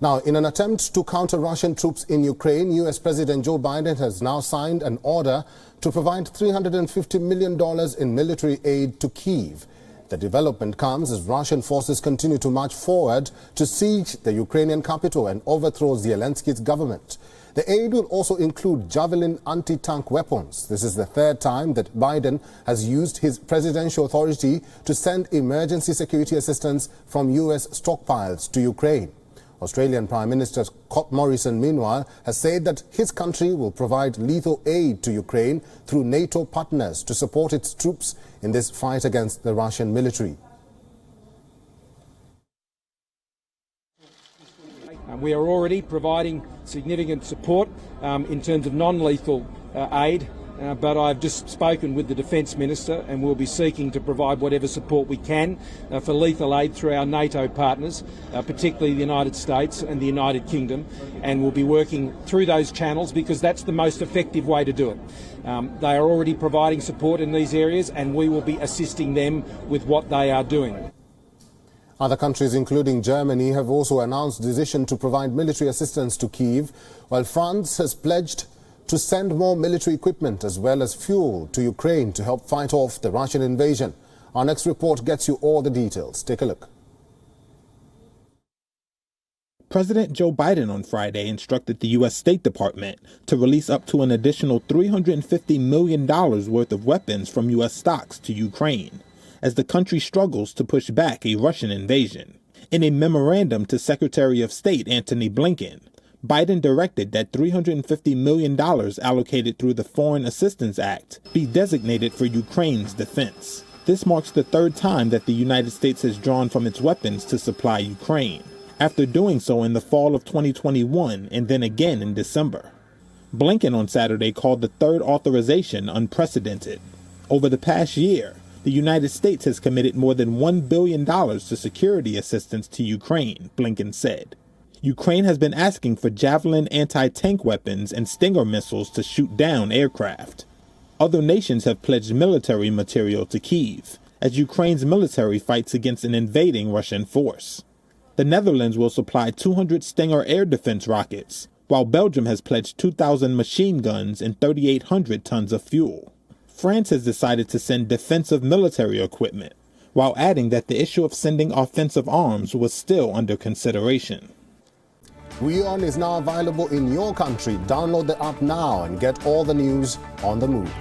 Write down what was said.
Now, in an attempt to counter Russian troops in Ukraine, U.S. President Joe Biden has now signed an order to provide $350 million in military aid to Kyiv. The development comes as Russian forces continue to march forward to siege the Ukrainian capital and overthrow Zelensky's government. The aid will also include Javelin anti-tank weapons. This is the third time that Biden has used his presidential authority to send emergency security assistance from U.S. stockpiles to Ukraine. Australian Prime Minister Scott Morrison, meanwhile, has said that his country will provide lethal aid to Ukraine through NATO partners to support its troops in this fight against the Russian military. We are already providing significant support in terms of non-lethal aid, but I've just spoken with the Defence Minister and we'll be seeking to provide whatever support we can for lethal aid through our NATO partners, particularly the United States and the United Kingdom, and we'll be working through those channels because that's the most effective way to do it. They are already providing support in these areas and we will be assisting them with what they are doing. Other countries, including Germany, have also announced decision to provide military assistance to Kyiv, while France has pledged to send more military equipment as well as fuel to Ukraine to help fight off the Russian invasion. Our next report gets you all the details. Take a look. President Joe Biden on Friday instructed the U.S. State Department to release up to an additional $350 million worth of weapons from U.S. stocks to Ukraine, as the country struggles to push back a Russian invasion. In a memorandum to Secretary of State Antony Blinken, Biden directed that $350 million allocated through the Foreign Assistance Act be designated for Ukraine's defense. This marks the third time that the United States has drawn from its weapons to supply Ukraine, after doing so in the fall of 2021 and then again in December. Blinken on Saturday called the third authorization unprecedented. Over the past year, the United States has committed more than $1 billion to security assistance to Ukraine, Blinken said. Ukraine has been asking for Javelin anti-tank weapons and Stinger missiles to shoot down aircraft. Other nations have pledged military material to Kyiv, as Ukraine's military fights against an invading Russian force. The Netherlands will supply 200 Stinger air defense rockets, while Belgium has pledged 2,000 machine guns and 3,800 tons of fuel. France has decided to send defensive military equipment, while adding that the issue of sending offensive arms was still under consideration. WION is now available in your country. Download the app now and get all the news on the move.